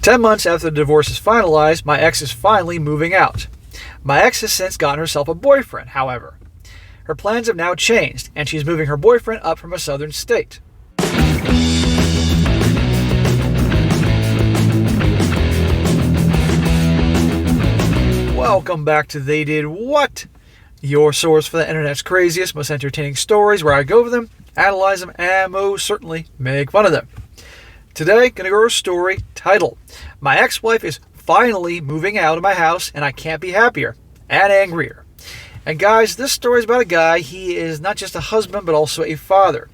10 months after the divorce is finalized, my ex is finally moving out. My ex has since gotten herself a boyfriend, however. Her plans have now changed, and she's moving her boyfriend up from a southern state. Welcome back to They Did What? Your source for the internet's craziest, most entertaining stories, where I go over them, analyze them, and most certainly make fun of them. Today, gonna go over a story titled, My Ex-Wife is Finally Moving Out of My House and I Can't Be Happier and Angrier. And guys, this story is about a guy. He is not just a husband, but also a father.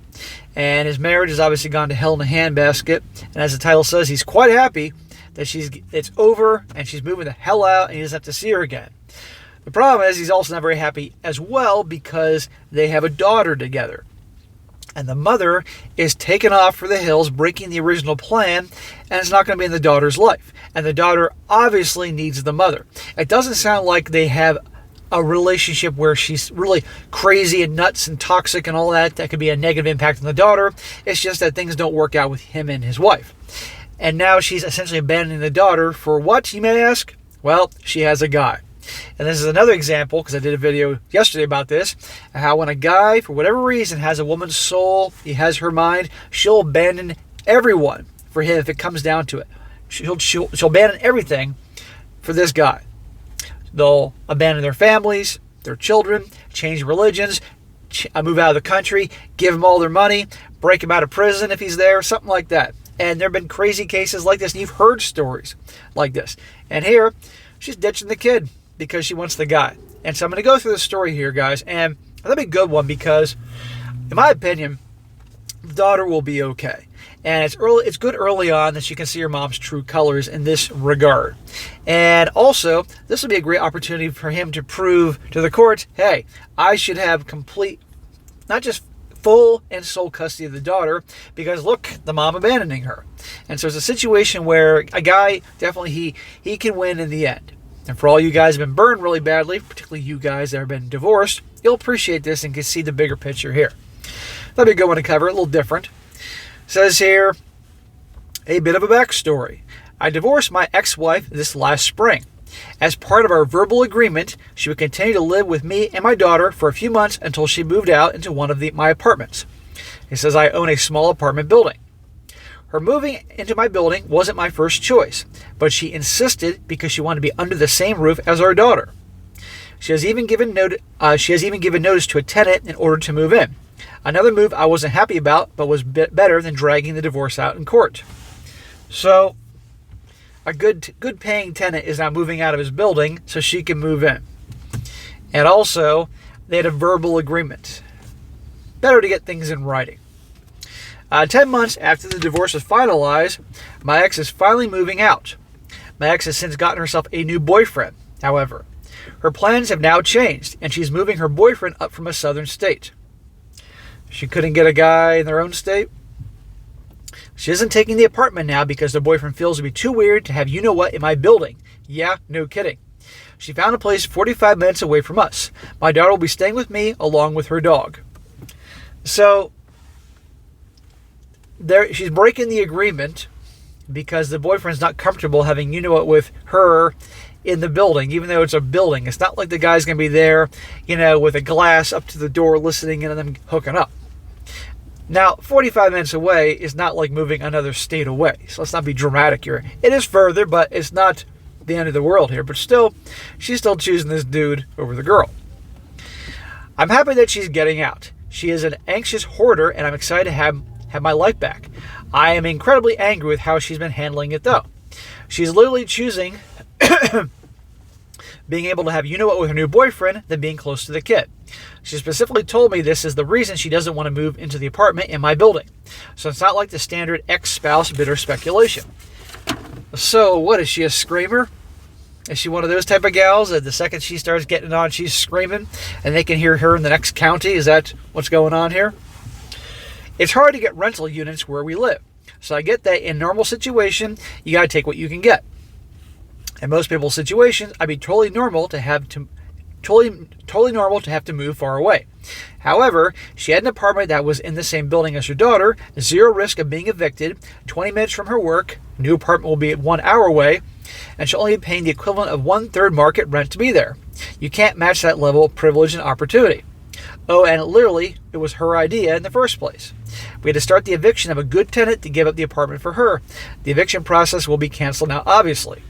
And his marriage has obviously gone to hell in a handbasket. And as the title says, he's quite happy that it's over and she's moving the hell out and he doesn't have to see her again. The problem is he's also not very happy as well because they have a daughter together. And the mother is taken off for the hills, breaking the original plan, and it's not going to be in the daughter's life. And the daughter obviously needs the mother. It doesn't sound like they have a relationship where she's really crazy and nuts and toxic and all that. That could be a negative impact on the daughter. It's just that things don't work out with him and his wife. And now she's essentially abandoning the daughter for what, you may ask? Well, she has a guy. And this is another example, because I did a video yesterday about this, how when a guy, for whatever reason, has a woman's soul, he has her mind, she'll abandon everyone for him if it comes down to it. She'll abandon everything for this guy. They'll abandon their families, their children, change religions, move out of the country, give him all their money, break him out of prison if he's there, something like that. And there have been crazy cases like this, and you've heard stories like this. And here, she's ditching the kid because she wants the guy. And so I'm going to go through the story here, guys, and that'll be a good one because, in my opinion, the daughter will be okay. And it's good early on that she can see her mom's true colors in this regard. And also, this will be a great opportunity for him to prove to the court, hey, I should have complete, not just full and sole custody of the daughter, because look, the mom abandoning her. And so it's a situation where a guy, definitely he can win in the end. And for all you guys who have been burned really badly, particularly you guys that have been divorced, you'll appreciate this and can see the bigger picture here. That'll be a good one to cover, a little different. It says here, a bit of a backstory. I divorced my ex-wife this last spring. As part of our verbal agreement, she would continue to live with me and my daughter for a few months until she moved out into one of my apartments. It says I own a small apartment building. Her moving into my building wasn't my first choice, but she insisted because she wanted to be under the same roof as our daughter. She has even given notice to a tenant in order to move in. Another move I wasn't happy about, but was better than dragging the divorce out in court. So, a good paying tenant is now moving out of his building so she can move in. And also, they had a verbal agreement. Better to get things in writing. 10 months after the divorce was finalized, my ex is finally moving out. My ex has since gotten herself a new boyfriend, however. Her plans have now changed, and she's moving her boyfriend up from a southern state. She couldn't get a guy in their own state. She isn't taking the apartment now because the boyfriend feels it'd be too weird to have you-know-what in my building. Yeah, no kidding. She found a place 45 minutes away from us. My daughter will be staying with me along with her dog. So, she's breaking the agreement because the boyfriend's not comfortable having you-know-what with her in the building, even though it's a building. It's not like the guy's going to be there, with a glass up to the door listening and them hooking up. Now, 45 minutes away is not like moving another state away. So let's not be dramatic here. It is further, but it's not the end of the world here. But still, she's still choosing this dude over the girl. I'm happy that she's getting out. She is an anxious hoarder, and I'm excited to have my life back. I am incredibly angry with how she's been handling it, though. She's literally choosing being able to have you-know-what with her new boyfriend than being close to the kid. She specifically told me this is the reason she doesn't want to move into the apartment in my building. So it's not like the standard ex-spouse bitter speculation. So what, is she a screamer? Is she one of those type of gals that the second she starts getting it on, she's screaming and they can hear her in the next county? Is that what's going on here? It's hard to get rental units where we live. So I get that in normal situation, you got to take what you can get. In most people's situations, I'd be totally normal to have totally normal to have to move far away. However, she had an apartment that was in the same building as her daughter, zero risk of being evicted, 20 minutes from her work, new apartment will be 1 hour away, and she'll only be paying the equivalent of 1/3 market rent to be there. You can't match that level of privilege and opportunity. Oh, and literally, it was her idea in the first place. We had to start the eviction of a good tenant to give up the apartment for her. The eviction process will be canceled now, obviously.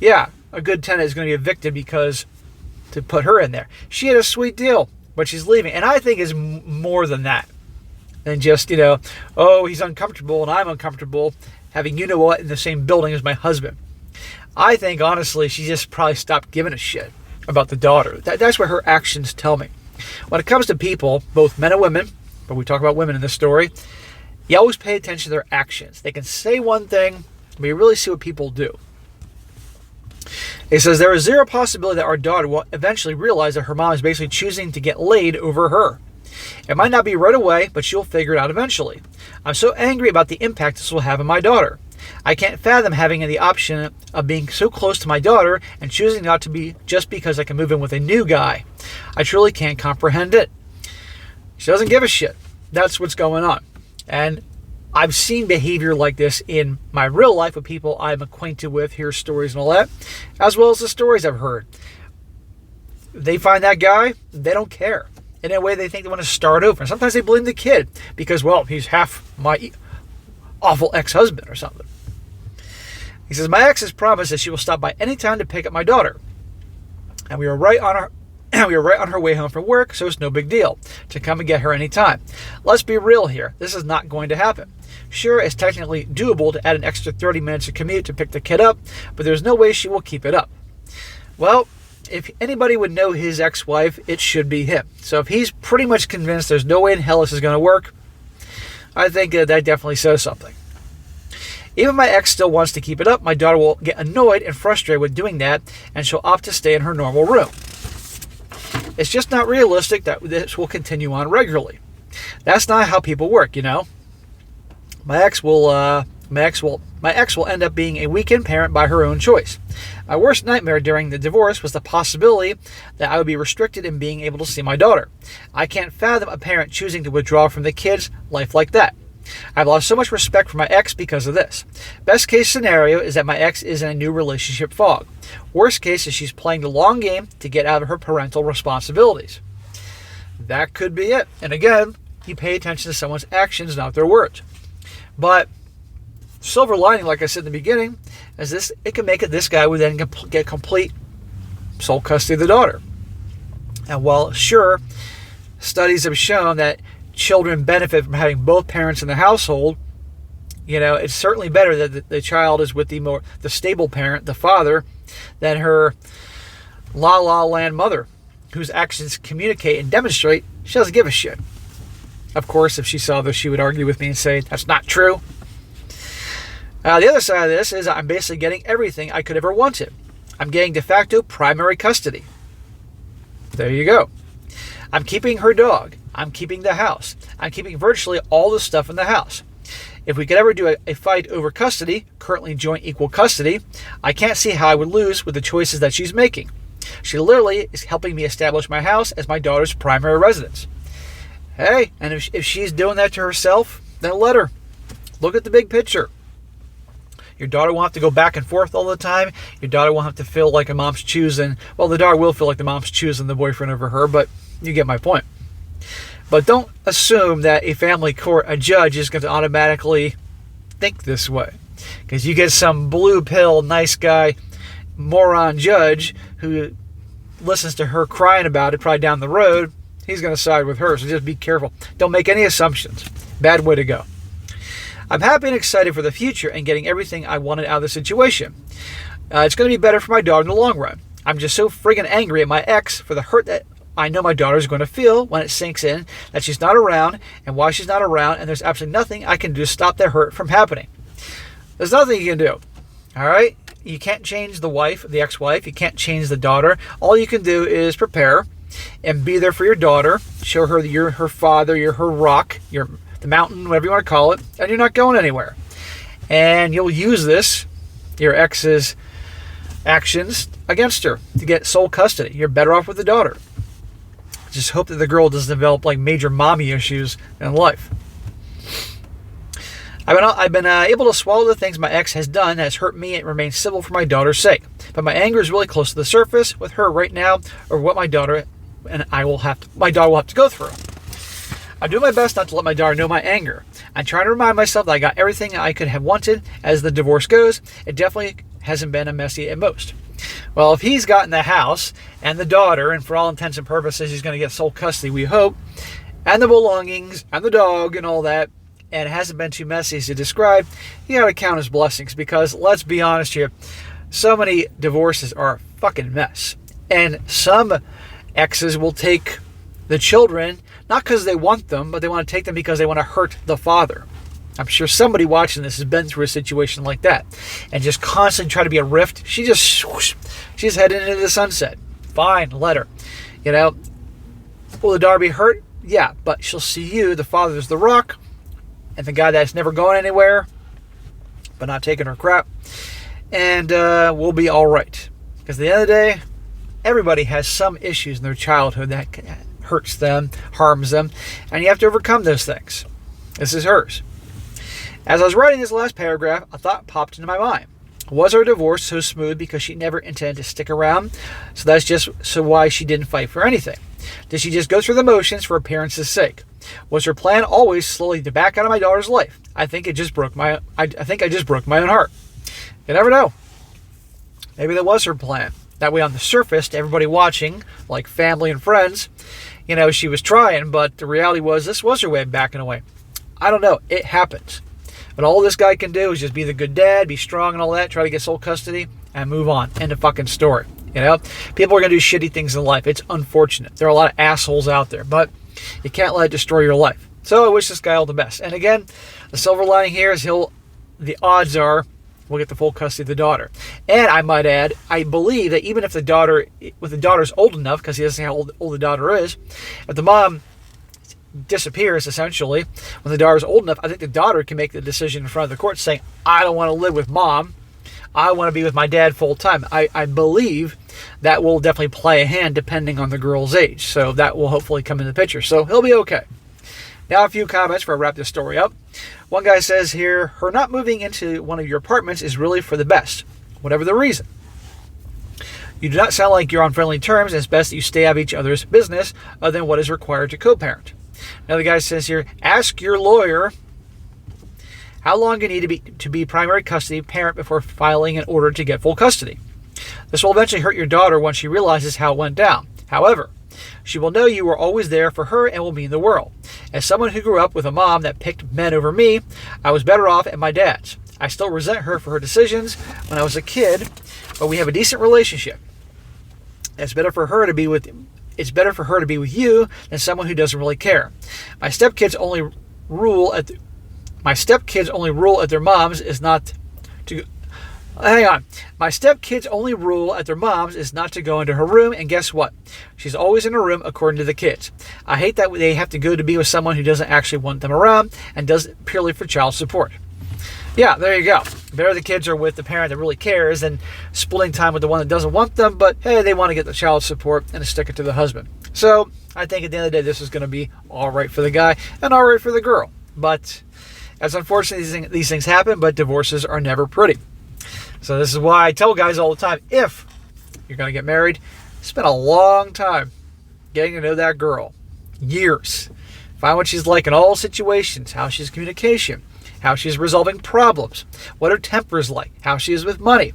Yeah, a good tenant is going to be evicted because to put her in there. She had a sweet deal, but she's leaving. And I think it's more than that. Than just, oh, he's uncomfortable and I'm uncomfortable having you-know-what in the same building as my husband. I think, honestly, she just probably stopped giving a shit about the daughter. That's what her actions tell me. When it comes to people, both men and women, but we talk about women in this story, you always pay attention to their actions. They can say one thing, but you really see what people do. It says, there is zero possibility that our daughter will eventually realize that her mom is basically choosing to get laid over her. It might not be right away, but she'll figure it out eventually. I'm so angry about the impact this will have on my daughter. I can't fathom having the option of being so close to my daughter and choosing not to be just because I can move in with a new guy. I truly can't comprehend it. She doesn't give a shit. That's what's going on. And I've seen behavior like this in my real life with people I'm acquainted with, hear stories and all that, as well as the stories I've heard. They find that guy, they don't care. In a way, they think they want to start over. And sometimes they blame the kid because, well, he's half my awful ex-husband or something. He says, my ex has promised that she will stop by any time to pick up my daughter. And we were right on her way home from work, so it's no big deal to come and get her anytime. Let's be real here. This is not going to happen. Sure, it's technically doable to add an extra 30 minutes of commute to pick the kid up, but there's no way she will keep it up. Well, if anybody would know his ex-wife, it should be him. So if he's pretty much convinced there's no way in hell this is going to work, I think that definitely says something. Even if my ex still wants to keep it up, my daughter will get annoyed and frustrated with doing that, and she'll opt to stay in her normal room. It's just not realistic that this will continue on regularly. That's not how people work, My ex will end up being a weekend parent by her own choice. My worst nightmare during the divorce was the possibility that I would be restricted in being able to see my daughter. I can't fathom a parent choosing to withdraw from the kid's life like that. I've lost so much respect for my ex because of this. Best case scenario is that my ex is in a new relationship fog. Worst case is she's playing the long game to get out of her parental responsibilities. That could be it. And again, you pay attention to someone's actions, not their words. But silver lining, like I said in the beginning, is this: it can make it this guy would then get complete sole custody of the daughter. And while sure, studies have shown that children benefit from having both parents in the household, it's certainly better that the child is with the stable parent, the father, than her la land mother, whose actions communicate and demonstrate she doesn't give a shit. Of course, if she saw this, she would argue with me and say, that's not true. The other side of this is I'm basically getting everything I could ever wanted. I'm getting de facto primary custody. There you go. I'm keeping her dog. I'm keeping the house. I'm keeping virtually all the stuff in the house. If we could ever do a fight over custody, currently joint equal custody, I can't see how I would lose with the choices that she's making. She literally is helping me establish my house as my daughter's primary residence. Hey, and if she's doing that to herself, then let her. Look at the big picture. Your daughter won't have to go back and forth all the time. Your daughter won't have to feel like a mom's choosing. Well, the daughter will feel like the mom's choosing the boyfriend over her, but you get my point. But don't assume that a family court, a judge, is going to automatically think this way. Because you get some blue pill, nice guy, moron judge who listens to her crying about it probably down the road, he's going to side with her. So just be careful. Don't make any assumptions. Bad way to go. I'm happy and excited for the future and getting everything I wanted out of the situation. It's going to be better for my daughter in the long run. I'm just so friggin' angry at my ex for the hurt that I know my daughter's going to feel when it sinks in that she's not around and why she's not around, and there's absolutely nothing I can do to stop that hurt from happening. There's nothing you can do. All right? You can't change the wife, the ex-wife. You can't change the daughter. All you can do is prepare and be there for your daughter. Show her that you're her father, you're her rock, you're the mountain, whatever you want to call it, and you're not going anywhere. And you'll use this, your ex's actions against her to get sole custody. You're better off with the daughter. Just hope that the girl doesn't develop like major mommy issues in life. I've been able to swallow the things my ex has done that has hurt me and remain civil for my daughter's sake. But my anger is really close to the surface with her right now, or what my daughter will have to go through. I do my best not to let my daughter know my anger. I'm trying to remind myself that I got everything I could have wanted as the divorce goes. It definitely hasn't been a messy at most. Well, if he's gotten the house and the daughter, and for all intents and purposes he's going to get sole custody, we hope, and the belongings and the dog and all that, and it hasn't been too messy as to describe, you got to count his blessings, because let's be honest here, so many divorces are a fucking mess. And some exes will take the children, not because they want them, but they want to take them because they want to hurt the father. I'm sure somebody watching this has been through a situation like that and just constantly try to be a rift. She's heading into the sunset. Fine, let her. Will the daughter be hurt? Yeah, but she'll see you, the father's the rock, and the guy that's never going anywhere, but not taking her crap, and we'll be all right. Because at the end of the day, everybody has some issues in their childhood that hurts them, harms them, and you have to overcome those things. This is hers. As I was writing this last paragraph, a thought popped into my mind. Was our divorce so smooth because she never intended to stick around? So that's just why she didn't fight for anything. Did she just go through the motions for appearance's sake? Was her plan always slowly to back out of my daughter's life? I think I just broke my own heart. You never know. Maybe that was her plan. That way on the surface, to everybody watching, like family and friends, she was trying, but the reality was this was her way of backing away. I don't know. It happens. But all this guy can do is just be the good dad, be strong and all that, try to get sole custody, and move on. End of fucking story. People are going to do shitty things in life. It's unfortunate. There are a lot of assholes out there, but you can't let it destroy your life. So I wish this guy all the best. And again, the silver lining here is the odds are we'll get the full custody of the daughter. And I might add, I believe that even if the daughter's old enough, because he doesn't know how old the daughter is, if the mom disappears, essentially, when the daughter's old enough, I think the daughter can make the decision in front of the court saying, I don't want to live with mom. I want to be with my dad full time. I believe that will definitely play a hand depending on the girl's age. So that will hopefully come in the picture. So he'll be okay. Now a few comments before I wrap this story up. One guy says here, her not moving into one of your apartments is really for the best, whatever the reason. You do not sound like you're on friendly terms, and it's best that you stay out of each other's business other than what is required to co-parent. Another guy says here, ask your lawyer how long you need to be primary custody parent before filing an order to get full custody. This will eventually hurt your daughter once she realizes how it went down. However, she will know you were always there for her and will mean the world. As someone who grew up with a mom that picked men over me, I was better off at my dad's. I still resent her for her decisions when I was a kid, but we have a decent relationship. It's better for her to be with you than someone who doesn't really care. My stepkids only rule at their moms is not to hang on. My stepkids only rule at their moms is not to go into her room, and guess what? She's always in her room according to the kids. I hate that they have to go to be with someone who doesn't actually want them around and does it purely for child support. Yeah, there you go. Better the kids are with the parent that really cares than splitting time with the one that doesn't want them, but hey, they want to get the child support and stick it to the husband. So I think at the end of the day, this is going to be all right for the guy and all right for the girl. But as unfortunately these things happen, but divorces are never pretty. So this is why I tell guys all the time, if you're going to get married, spend a long time getting to know that girl. Years. Find what she's like in all situations, how she's communication, how she's resolving problems, what her temper is like, how she is with money.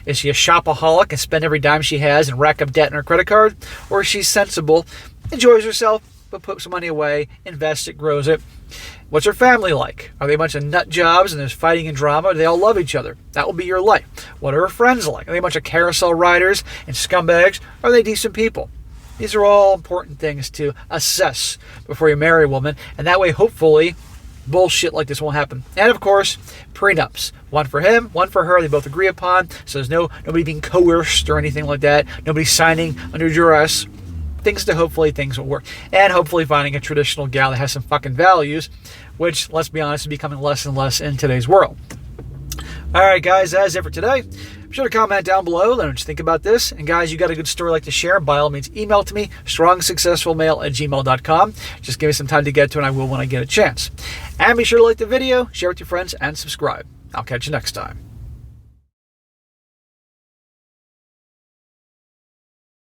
Is she a shopaholic and spend every dime she has and rack up debt in her credit card? Or is she sensible, enjoys herself, but puts some money away, invests it, grows it? What's her family like? Are they a bunch of nut jobs and there's fighting and drama? Or do they all love each other? That will be your life. What are her friends like? Are they a bunch of carousel riders and scumbags? Or are they decent people? These are all important things to assess before you marry a woman, and that way, hopefully, bullshit like this won't happen. And of course, prenups. One for him, one for her, they both agree upon, so there's nobody being coerced or anything like that. Nobody signing under duress. Things will work. And hopefully finding a traditional gal that has some fucking values, which, let's be honest, is becoming less and less in today's world. Alright guys, that is it for today. Be sure to comment down below. Let me know what you think about this. And guys, you got a good story like to share, by all means, email it to me, strongsuccessfulmale@gmail.com. Just give me some time to get to it, and I will when I get a chance. And be sure to like the video, share with your friends, and subscribe. I'll catch you next time.